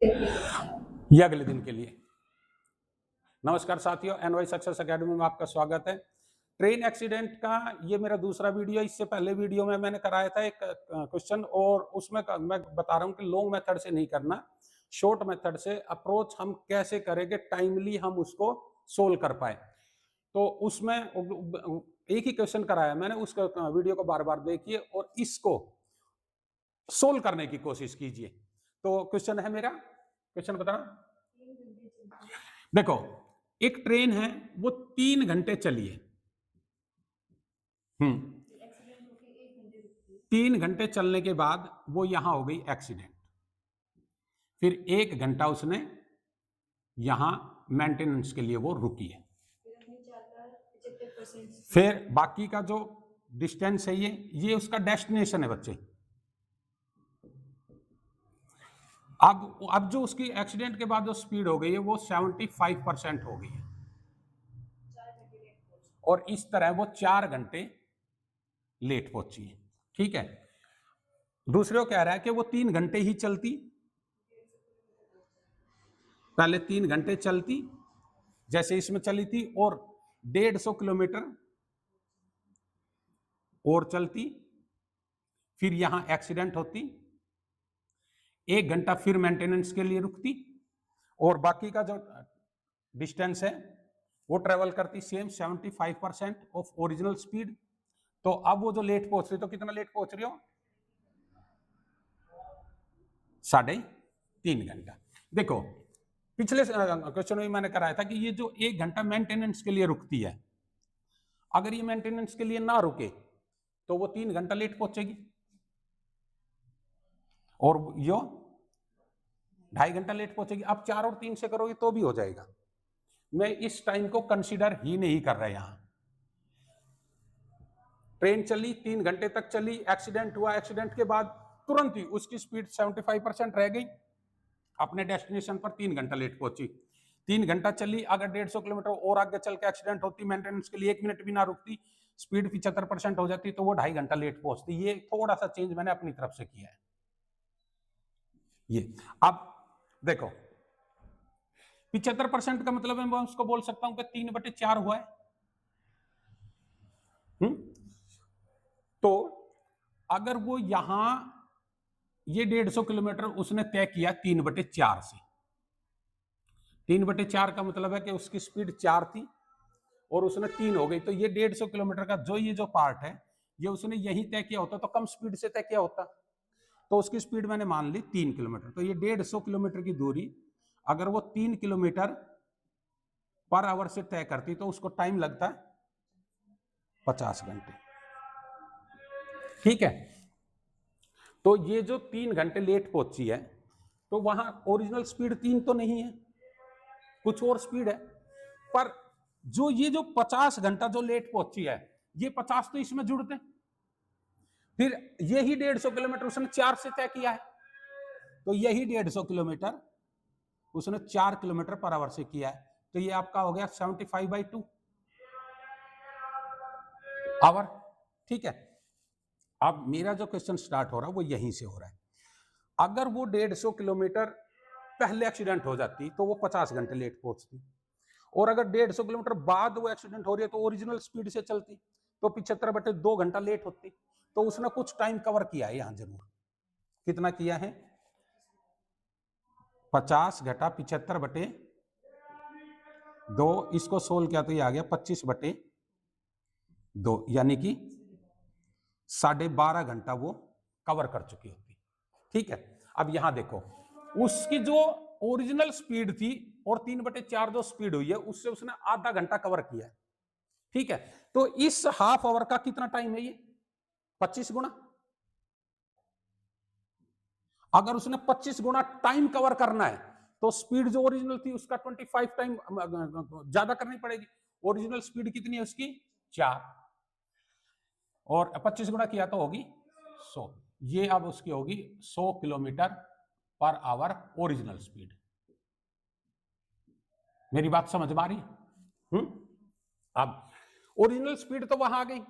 या अगले दिन के लिए। नमस्कार साथियों, एनवाई सक्सेस एकेडमी में आपका स्वागत है। ट्रेन एक्सीडेंट का ये मेरा दूसरा वीडियो। इससे पहले वीडियो में मैंने कराया था एक क्वेश्चन, और उसमें मैं बता रहा हूँ कि लॉन्ग मेथड से नहीं करना, शॉर्ट मेथड से अप्रोच हम कैसे करेंगे, टाइमली हम उसको सोल्व कर पाए। तो उसमें एक ही क्वेश्चन कराया मैंने, उस वीडियो को बार बार देखिए और इसको सोल्व करने की कोशिश कीजिए। तो क्वेश्चन है मेरा, क्वेश्चन बताना। देखो, एक ट्रेन है, वो 3 घंटे चली है। 3 घंटे चलने के बाद वो यहां हो गई एक्सीडेंट। फिर 1 घंटा उसने यहां मेंटेनेंस के लिए वो रुकी है। फिर बाकी का जो डिस्टेंस है ये उसका डेस्टिनेशन है बच्चे। अब जो उसकी एक्सीडेंट के बाद जो स्पीड हो गई है वो 75% हो गई है, और इस तरह वो 4 घंटे लेट पहुंची है। ठीक है, दूसरे को कह रहा है कि वो 3 घंटे ही चलती, पहले 3 घंटे चलती जैसे इसमें चली थी, और 150 किलोमीटर और चलती, फिर यहां एक्सीडेंट होती, 1 घंटा फिर मेंटेनेंस के लिए रुकती, और बाकी का जो डिस्टेंस है वो ट्रेवल करती सेम 75% ऑफ ओरिजिनल स्पीड। तो अब वो जो लेट पहुंच रही, तो कितना लेट पहुंच रही हो? 3.5 घंटा। देखो, पिछले क्वेश्चन में मैंने कराया था कि ये जो 1 घंटा मेंटेनेंस के लिए रुकती है, अगर ये मेंटेनेंस के लिए ना रुके तो वो 3 घंटा लेट पहुंचेगी, और यो 2.5 घंटा लेट पहुंचेगी। अब 4 और 3 से करोगे तो भी हो जाएगा। मैं इस टाइम को कंसीडर ही नहीं कर रहा। यहां ट्रेन चली, 3 घंटे तक चली, एक्सीडेंट हुआ, एक्सीडेंट के बाद तुरंत ही उसकी स्पीड 75% रह गई, अपने डेस्टिनेशन पर 3 घंटा लेट पहुंची। 3 घंटा चली, अगर 150 किलोमीटर और आगे चल के एक्सीडेंट होती, मेंटेनेंस के लिए 1 मिनट भी ना रुकती, स्पीड 75% हो जाती, तो वो 2.5 घंटा लेट पहुंचती। ये थोड़ा सा चेंज मैंने अपनी तरफ से किया है। ये अब देखो, 75% का मतलब है, मैं उसको बोल सकता हूं कि 3/4 हुआ है। तो अगर वो यहां ये 150 किलोमीटर उसने तय किया 3/4 से, 3/4 का मतलब है कि उसकी स्पीड 4 थी और उसने 3 हो गई, तो ये 150 किलोमीटर का ये जो पार्ट है, ये उसने यही तय किया होता तो कम स्पीड से तय किया होता। तो उसकी स्पीड मैंने मान ली 3 किलोमीटर। तो ये 150 किलोमीटर की दूरी अगर वो 3 किलोमीटर पर आवर से तय करती तो उसको टाइम लगता है 50 घंटे। ठीक है, तो ये जो 3 घंटे लेट पहुंची है, तो वहां ओरिजिनल स्पीड 3 तो नहीं है, कुछ और स्पीड है। पर जो ये जो 50 घंटा जो लेट पहुंची है, ये 50 तो इसमें जुड़ते हैं। फिर यही 150 किलोमीटर उसने 4 से तय किया है, तो यही 150 किलोमीटर उसने 4 किलोमीटर पर आवर से किया है, तो ये आपका हो गया 75/2 आवर। ठीक है, अब मेरा जो क्वेश्चन स्टार्ट हो रहा है वो यहीं से हो रहा है। अगर वो 150 किलोमीटर पहले एक्सीडेंट हो जाती तो वो 50 घंटे लेट पहुंचती, और अगर 150 किलोमीटर बाद वो एक्सीडेंट हो रही है तो ओरिजिनल स्पीड से चलती, तो 75/2 घंटा लेट होती। तो उसने कुछ टाइम कवर किया है यहां जरूर। कितना किया है? 50 घटा 75/2, इसको सोल्व किया तो ये आ गया 25/2, यानी कि 12.5 घंटा वो कवर कर चुकी होती। ठीक है, अब यहां देखो, उसकी जो ओरिजिनल स्पीड थी और 3/4 जो स्पीड हुई है, उससे उसने आधा घंटा कवर किया है। ठीक है, तो इस हाफ आवर का कितना टाइम है? ये 25 गुना। अगर उसने 25 गुना टाइम कवर करना है तो स्पीड जो ओरिजिनल थी उसका 25 टाइम ज्यादा करनी पड़ेगी। ओरिजिनल स्पीड कितनी है उसकी? 4, और 25 गुना किया तो होगी 100। ये अब उसकी होगी 100 kilometre per hour original speed. मेरी बात समझ में आ रही? अब ओरिजिनल स्पीड तो वहां आ गई,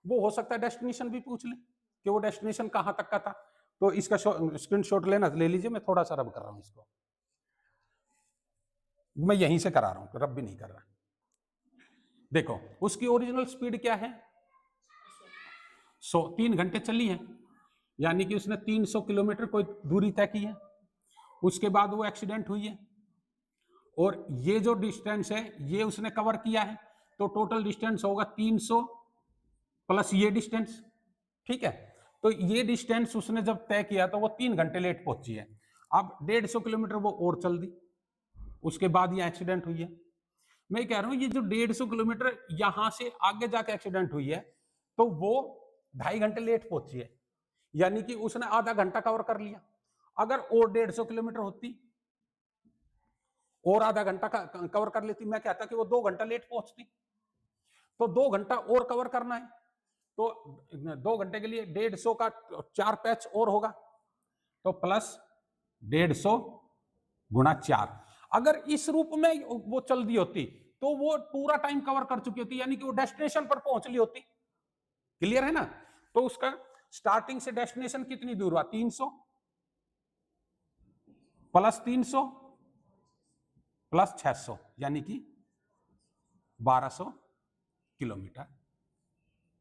वो हो सकता है डेस्टिनेशन भी पूछ ले कि वो डेस्टिनेशन कहां तक का था। तो इसका स्क्रीनशॉट लेना, ले लीजिए, मैं थोड़ा सा रब कर रहा हूं इसको। मैं यहीं से करा रहा हूं, रब भी नहीं कर रहा। देखो उसकी ओरिजिनल स्पीड क्या है, 3 घंटे चली है, यानी कि उसने 300 किलोमीटर कोई दूरी तय की है। उसके बाद वो एक्सीडेंट हुई है, और ये जो डिस्टेंस है ये उसने कवर किया है, तो टोटल डिस्टेंस होगा 300 प्लस ये डिस्टेंस। ठीक है, तो ये डिस्टेंस उसने जब तय किया तो वो 3 घंटे लेट पहुंची है। अब 150 किलोमीटर वो और चल दी, उसके बाद ये एक्सीडेंट हुई है। मैं कह रहा हूं ये जो 150 किलोमीटर यहां से आगे जाके एक्सीडेंट हुई है, तो वो 2.5 घंटे लेट पहुंची है, यानी कि उसने आधा घंटा कवर कर लिया। अगर और 150 किलोमीटर होती और आधा घंटा कवर कर लेती, मैं कहता कि वो 2 घंटा लेट पहुंचती। तो 2 घंटा और कवर करना है, तो 2 घंटे के लिए 150 का 4 पैच और होगा, तो प्लस 150 गुणा 4। अगर इस रूप में वो चल दी होती तो वो पूरा टाइम कवर कर चुकी होती, यानी कि वो डेस्टिनेशन पर पहुंच ली होती। क्लियर है ना? तो उसका स्टार्टिंग से डेस्टिनेशन कितनी दूर हुआ, 300 प्लस 300 प्लस 600, यानी कि 1200 किलोमीटर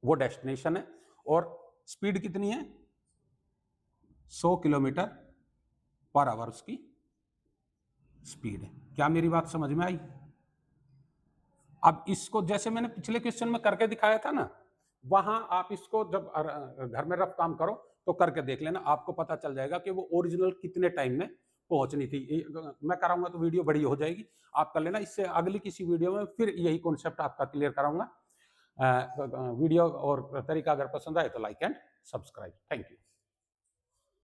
वो डेस्टिनेशन है, और स्पीड कितनी है, 100 किलोमीटर पर आवर उसकी स्पीड है। क्या मेरी बात समझ में आई? अब इसको जैसे मैंने पिछले क्वेश्चन में करके दिखाया था ना, वहां आप इसको जब घर में रफ काम करो तो करके देख लेना, आपको पता चल जाएगा कि वो ओरिजिनल कितने टाइम में पहुंचनी थी। मैं कराऊंगा तो वीडियो बड़ी हो जाएगी, आप कर लेना। इससे अगली किसी वीडियो में फिर यही कॉन्सेप्ट आपका क्लियर कराऊंगा। वीडियो और तरीका अगर पसंद आए तो like and subscribe. Thank you.